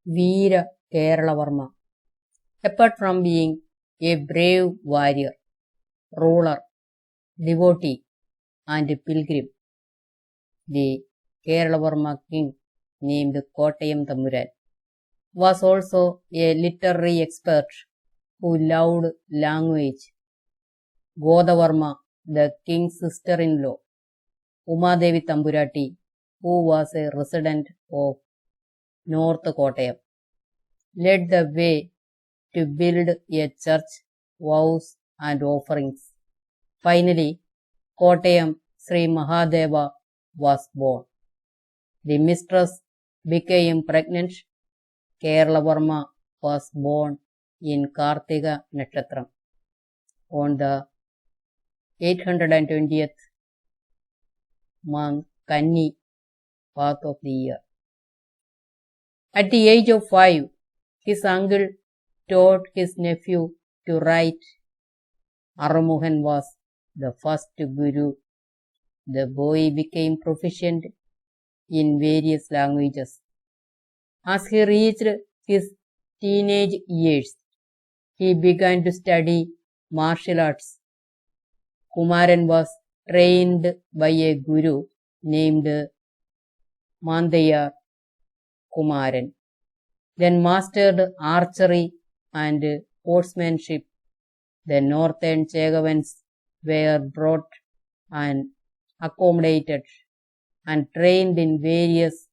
Veerakeralavarma. Apart from being a brave warrior, ruler, devotee, and pilgrim, the Keralavarma King, named Kottayam Thampuran, was also a literary expert who loved language. Godavarma, the king's sister-in-law, Umadevi Thampurati, who was a resident of North Kottayam, led the way to build a church, vows and offerings. Finally, Kottayam Srimahadeva was born. The mistress became pregnant. Keralavarma was born in Karthika Nakshatra on the 820th Mand Kanni Path of the year. At the age of 5, his uncle taught his nephew to write. Arumukhan was the first guru. The boy became proficient in various languages. As he reached his teenage years, he began to study martial arts. Kumaran was trained by a guru named Mand Kumaran, then mastered archery and horsemanship. The northern Chegavans were brought and accommodated and trained in various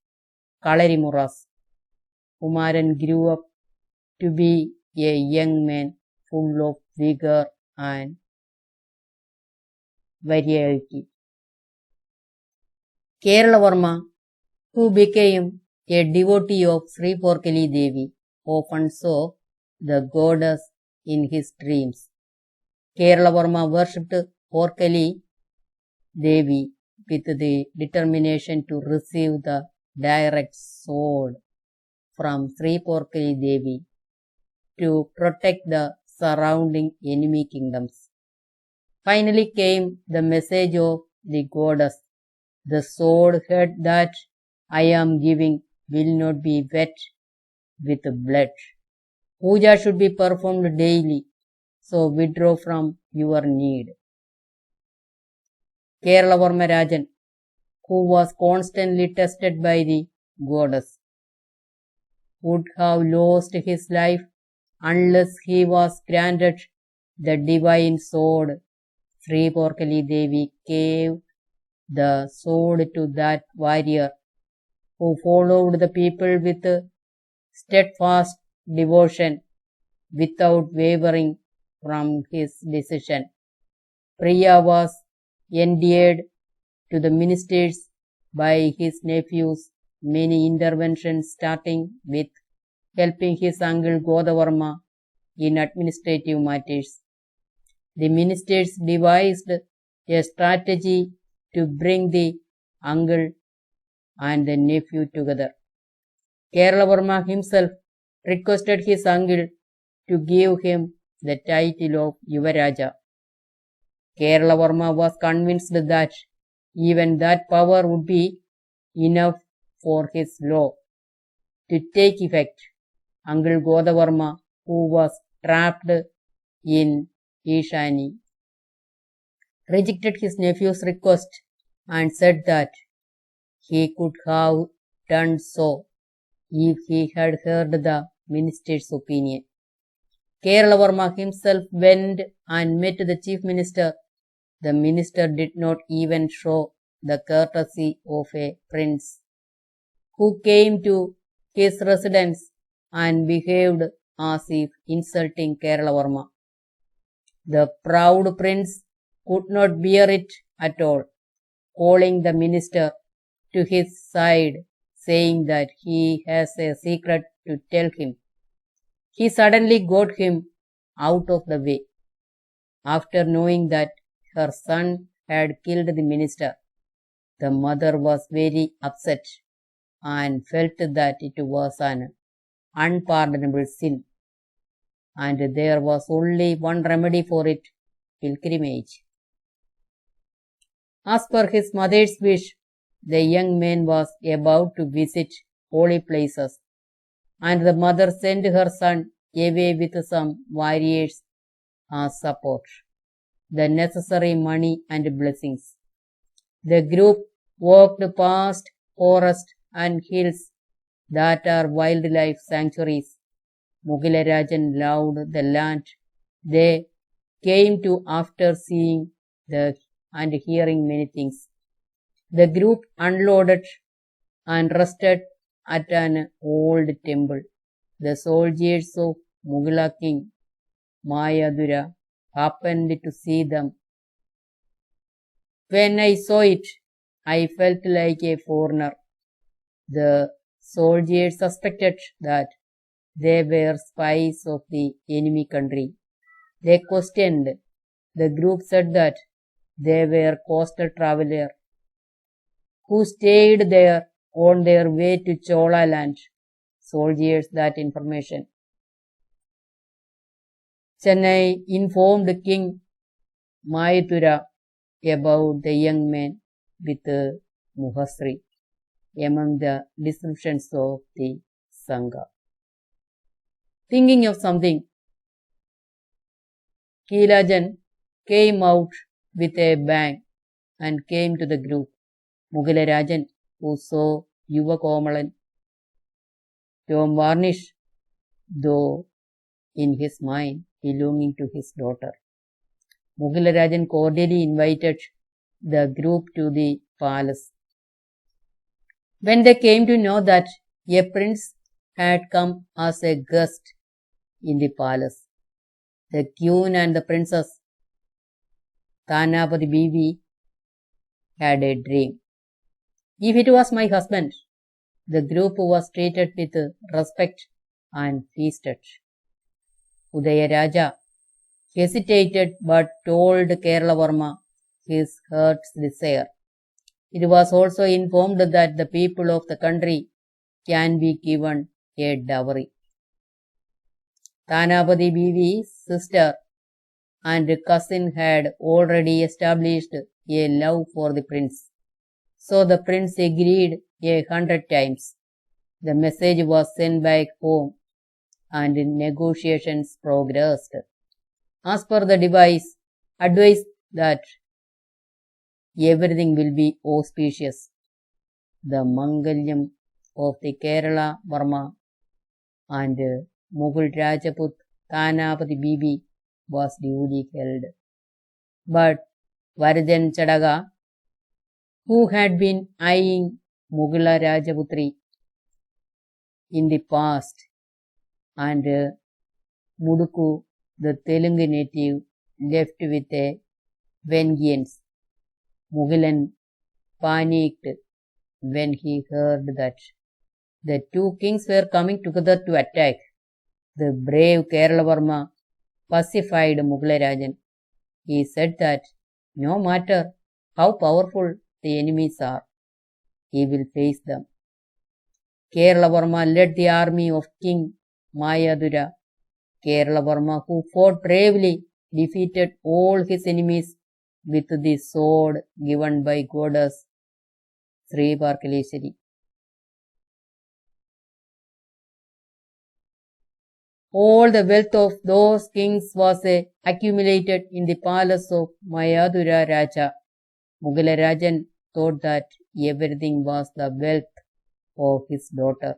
Kalarimuras. Kumaran grew up to be a young man full of vigor and variety. Keralavarma, who became a devotee of Sri Porkali Devi, often saw the goddess in his dreams. Keralavarma worshipped Porkali Devi with the determination to receive the direct sword from Sri Porkali Devi to protect the surrounding enemy kingdoms. Finally came the message of the goddess. The sword heard that I am giving will not be wet with blood. Puja should be performed daily, so withdraw from your need. Keralavarma Rajan, who was constantly tested by the goddess, would have lost his life unless he was granted the divine sword. Sri Porkali Devi gave the sword to that warrior who followed the people with steadfast devotion without wavering from his decision. Priya was endeared to the ministers by his nephew's many interventions, starting with helping his uncle Godavarma in administrative matters. The ministers devised a strategy to bring the uncle and the nephew together. Keralavarma himself requested his uncle to give him the title of Yuvaraja. Keralavarma was convinced that even that power would be enough for his law to take effect. Uncle Godavarma, who was trapped in Ishani, rejected his nephew's request and said that he could have done so if he had heard the minister's opinion. Keralavarma himself went and met the chief minister. The minister did not even show the courtesy of a prince who came to his residence and behaved as if insulting Keralavarma. The proud prince could not bear it at all, calling the minister to his side, saying that he has a secret to tell him. He suddenly got him out of the way. After knowing that her son had killed the minister, the mother was very upset and felt that it was an unpardonable sin, and there was only one remedy for it: pilgrimage. As per his mother's wish, the young man was about to visit holy places and the mother sent her son away with some warriors as support, the necessary money and blessings. The group walked past forests and hills that are wildlife sanctuaries. Mughalarajan loved the land they came to after seeing and hearing many things. The group unloaded and rested at an old temple. The soldiers of Mughal King Mayadura happened to see them. When I saw it, I felt like a foreigner. The soldiers suspected that they were spies of the enemy country. They questioned. The group said that they were coastal travelers who stayed there on their way to Chola land. Soldiers that information. Chennai informed King Mayadura about the young man with Muhasri among the descriptions of the Sangha. Thinking of something, Kilajan came out with a bang and came to the group. Mughalarajan, who saw Yuva Komalan, Tom Varnish, though in his mind belonging to his daughter. Mughalarajan cordially invited the group to the palace. When they came to know that a prince had come as a guest in the palace, the queen and the princess Tanapati Bibi had a dream. If it was my husband, the group was treated with respect and feasted. Udayaraja hesitated but told Keralavarma his heart's desire. It was also informed that the people of the country can be given a dowry. Tanapati Bibi's sister and cousin had already established a love for the prince. So the prince agreed 100 times. The message was sent back home and negotiations progressed. As per the advice that everything will be auspicious. The Mangalyam of the Keralavarma and Mughal Rajaput Tanapati Bibi was duly held. But Varajan Chadaga, who had been eyeing Mughal Rajaputri in the past, and Muduku, the Telugu native, left with a vengeance. Mughalan panicked when he heard that the two kings were coming together to attack. The brave Keralavarma pacified Mughalarajan. He said that no matter how powerful the enemies are, he will face them. Keralavarma led the army of King Mayadura. Keralavarma, who fought bravely, defeated all his enemies with the sword given by goddess Sri Varkaleshwari. All the wealth of those kings was accumulated in the palace of Mayadura Raja. Mughalarajan thought that everything was the wealth of his daughter.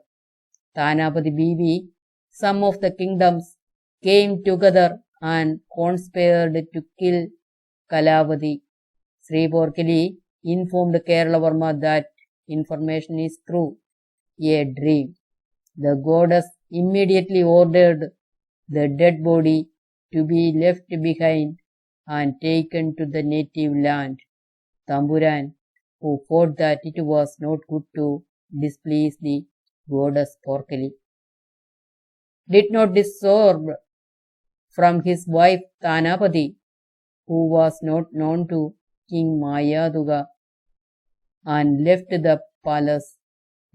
Tanapati Bibi, some of the kingdoms came together and conspired to kill Kalavati. Sri Porkali informed Keralavarma that information is true, a dream. The goddess immediately ordered the dead body to be left behind and taken to the native land. Thampuran, who thought that it was not good to displease the goddess Porkali, did not disturb from his wife Tanapati, who was not known to King Mayaduga, and left the palace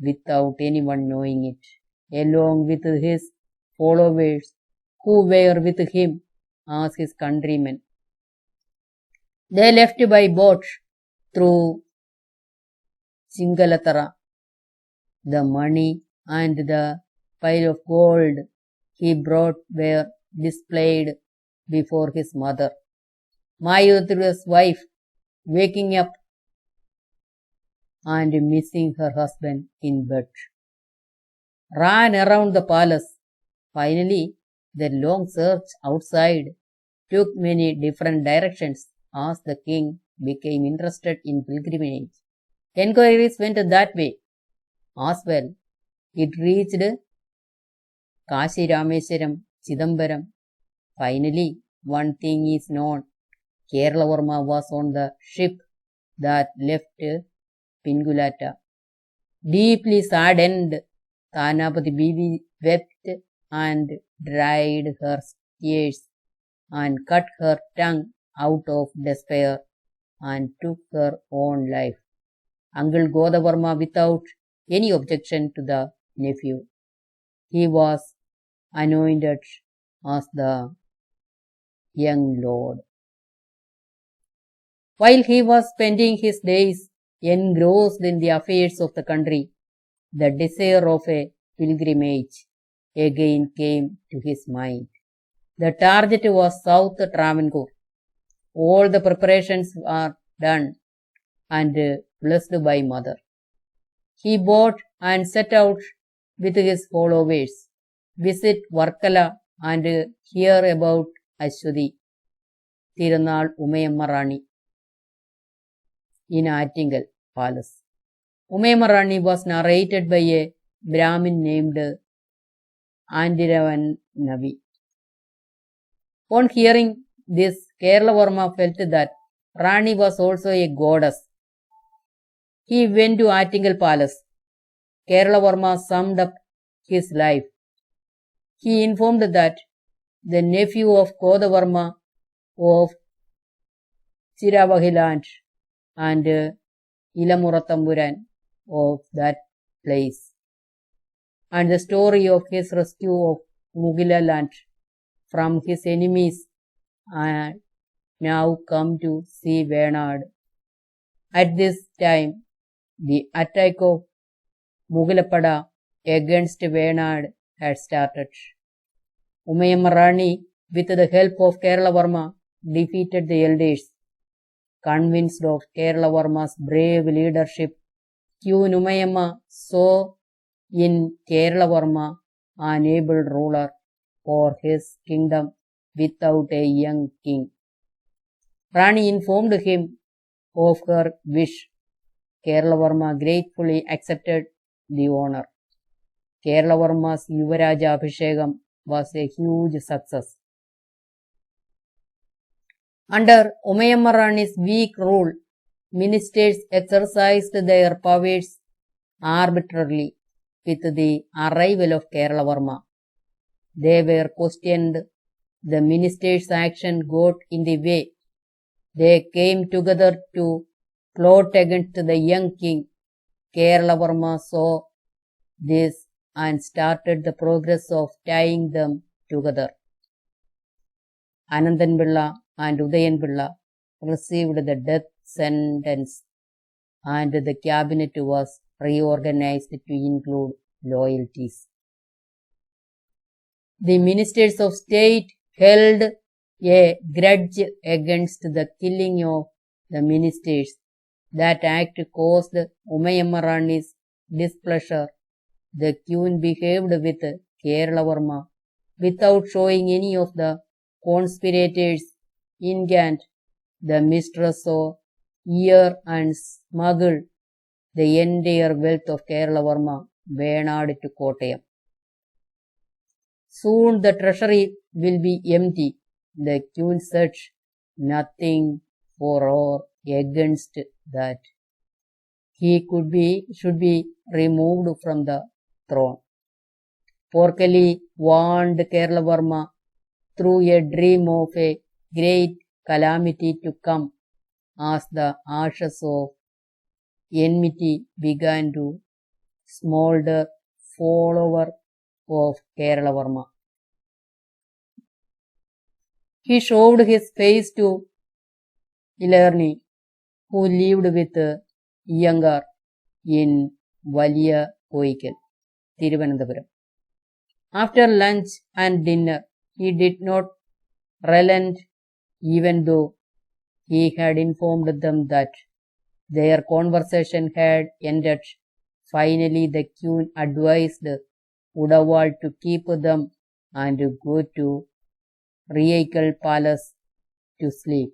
without anyone knowing it, along with his followers who were with him as his countrymen. They left by boat through Chingalatara. The money and the pile of gold he brought were displayed before his mother. Mayudra's wife, waking up and missing her husband in bed, ran around the palace. Finally, the long search outside took many different directions as the king became interested in pilgrimage. Enquiries went that way as well. It reached Kashi Rameswaram, Chidambaram. Finally, one thing is known. Keralavarma was on the ship that left Pingulata. Deeply saddened, Tanapati Bibi wept and dried her tears and cut her tongue out of despair and took her own life. Uncle Godavarma without any objection to the nephew. He was anointed as the young lord. While he was spending his days engrossed in the affairs of the country, the desire of a pilgrimage again came to his mind. The target was South Travancore. All the preparations are done and blessed by mother. He bought and set out with his followers, visit Varkala and hear about Ashwati, Tirunal Umayamma Rani in Attingal Palace. Umayamma Rani was narrated by a Brahmin named Andiravan Navi. On hearing this, Keralavarma felt that Rani was also a goddess. He went to Attingal Palace. Keralavarma summed up his life. He informed that the nephew of Godavarma of Chiravahiland and Ilamura Thampuran of that place, and the story of his rescue of Mugila land from his enemies, and now come to see Venad. At this time, the attack of Mugalapada against Venad had started. Umayamma Rani, with the help of Keralavarma, defeated the elders. Convinced of Keralavarma's brave leadership, Queen Umayamma saw in Keralavarma an able ruler for his kingdom without a young king. Rani informed him of her wish. Keralavarma gratefully accepted the honor. Keralavarma's Yuvaraja Abhishekam was a huge success. Under Umayamma Rani's weak rule, ministers exercised their powers arbitrarily with the arrival of Keralavarma. They were questioned. The ministers' action got in the way. They came together to plot against the young king. Keralavarma saw this and started the progress of tying them together. Anandan Pilla and Udayan Pilla received the death sentence, and the cabinet was reorganized to include loyalties. The ministers of state held a grudge against the killing of the ministers. That act caused Umayamma Rani's displeasure. The queen behaved with Keralavarma without showing any of the conspirators intent. The mistress saw, ear and smuggled the entire wealth of Keralavarma Venad to Kottayam. Soon the treasury will be empty. The queen said nothing for or against that. He should be removed from the throne. Porkali warned Keralavarma through a dream of a great calamity to come as the ashes of enmity began to smolder follower of Keralavarma. He showed his face to Ilarni, who lived with Iyengar in Valiya Koikal, Thiruvananthapuram. After lunch and dinner, he did not relent, even though he had informed them that their conversation had ended. Finally, the queen advised Godavarma to keep them and go to Veerakeralavarma palace to sleep.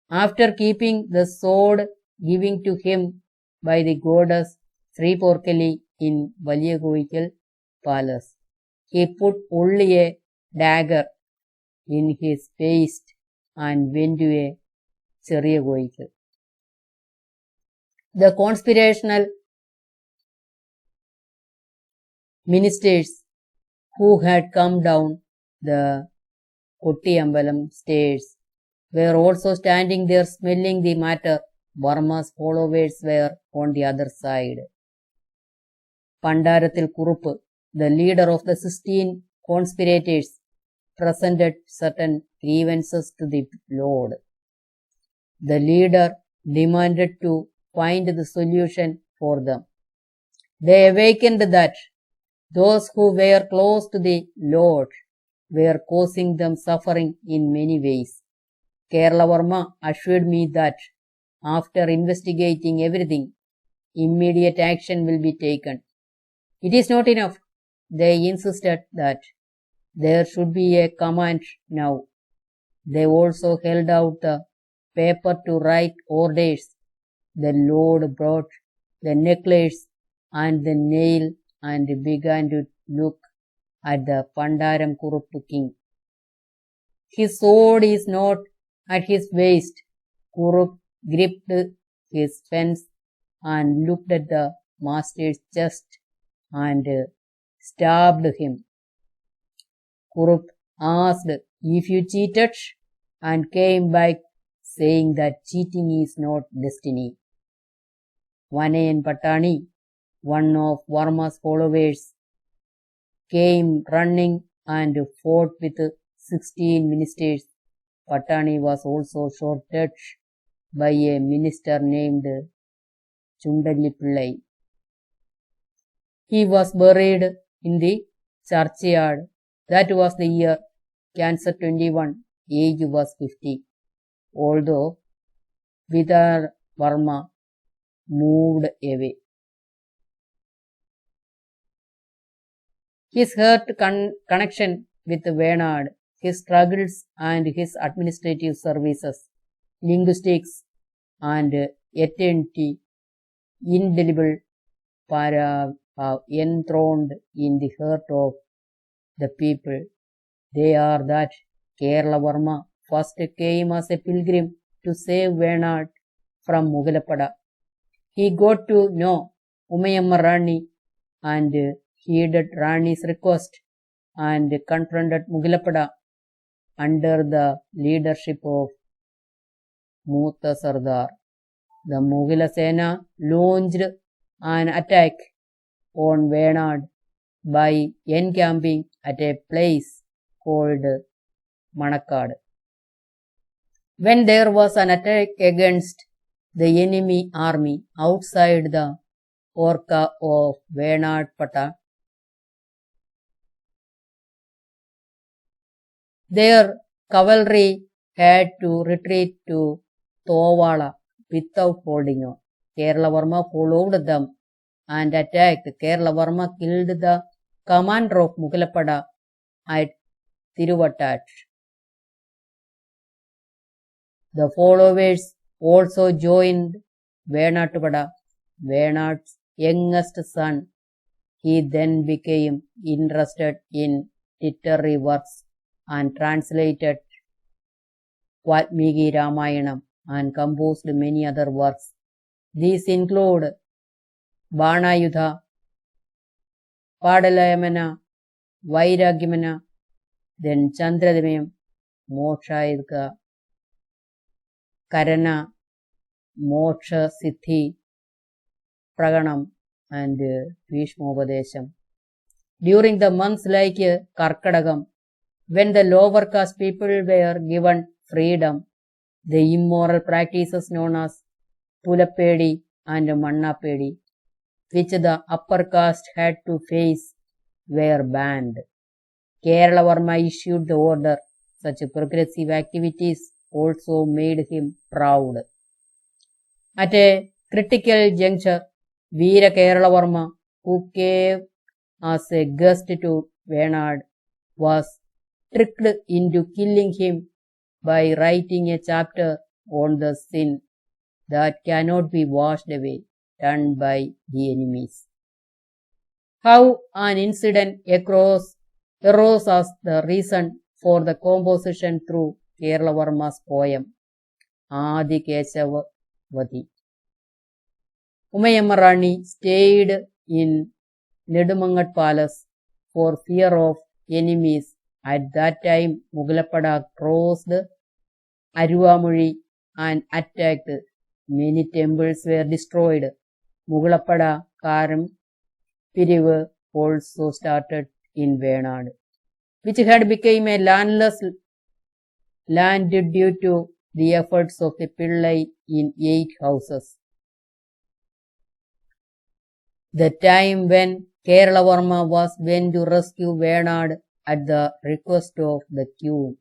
After keeping the sword given to him by the goddess Sriporkali in Veerakeralavarma palace, he put only a dagger in his waist and went to a Veerakeralavarma. The conspirational ministers who had come down the Kottayam stairs were also standing there smelling the matter. Varma's followers were on the other side. Pandarathil Kurupu, the leader of the 16 conspirators, presented certain grievances to the Lord. The leader demanded to find the solution for them. They awakened that those who were close to the Lord were causing them suffering in many ways. Keralavarma assured me that after investigating everything, immediate action will be taken. It is not enough. They insisted that there should be a command now. They also held out the paper to write orders. The Lord brought the necklace and the nail and began to look at the Pandaram King. His sword is not at his waist. Kurup gripped his fence and looked at the master's chest and stabbed him. Kurup asked if you cheated and came back saying that cheating is not destiny. Vanayan Patani, one of Varma's followers, came running and fought with 16 ministers. Patani was also shot dead by a minister named Chundalipillai. He was buried in the churchyard. That was the year Cancer 21, age was 50. Although Veerakeralavarma moved away. His hurt connection with Venad, his struggles and his administrative services, linguistics and eternity, indelible para enthroned in the heart of the people. They are that Keralavarma first came as a pilgrim to save Venad from Mugalapada. He got to know Umayamma Rani and heeded Rani's request and confronted Mugalapada under the leadership of Mutha Sardar. The Mughal Sena launched an attack on Venad by encamping at a place called Manakad. When there was an attack against the enemy army outside the Orka of Venad Pata, their cavalry had to retreat to Thovala without holding on. Keralavarma followed them and attacked. Keralavarma killed the commander of Mugalapada at Thiruvattat. The followers also joined Venatpada, Venad's youngest son. He then became interested in literary works and translated Valmiki Ramayanam and composed many other works. These include Banayudha, Padalayamana, Vairagyamana, then Chandradimam, Mokshayudka, Karana, Moksha Siddhi, Praganam, and Bhishmopadesham. During the months like Karkadagam, when the lower caste people were given freedom, the immoral practices known as Pulappedi and Mannapedi, which the upper caste had to face, were banned. Keralavarma issued the order. Such progressive activities also made him proud. At a critical juncture, Veerakeralavarma, who came as a guest to Venad, was tricked into killing him by writing a chapter on the sin that cannot be washed away, done by the enemies. How an incident arose as the reason for the composition through Keralavarma's poem, Adi Keshavavati. Umadevi Rani stayed in Nedumangat Palace for fear of enemies. At that time, Mugalapada crossed Aruvamozhi and attacked. Many temples were destroyed. Mugalapada Karam Pirivu also started in Venad, which had become a landless land due to the efforts of the Pillai in 8 houses. The time when Keralavarma was went to rescue Venad at the request of the king.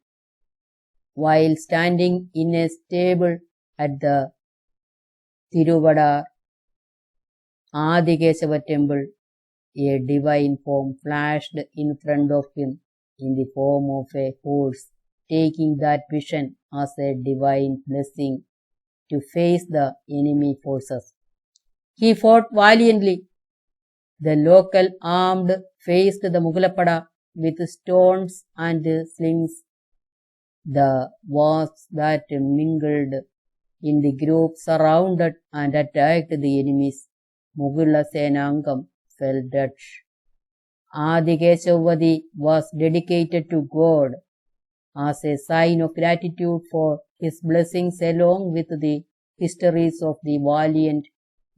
While standing in a stable at the Tiruvadar Adikeshava temple, a divine form flashed in front of him in the form of a horse, taking that vision as a divine blessing to face the enemy forces. He fought valiantly. The local armed faced the Mugalapada with stones and slings. The wasps that mingled in the group surrounded and attacked the enemies. Mugula Senangam fell dead. Adikeshavavati was dedicated to God as a sign of gratitude for his blessings along with the histories of the valiant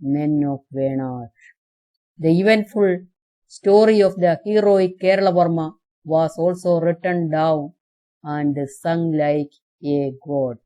men of Venad. The eventful story of the heroic Keralavarma was also written down and sung like a god.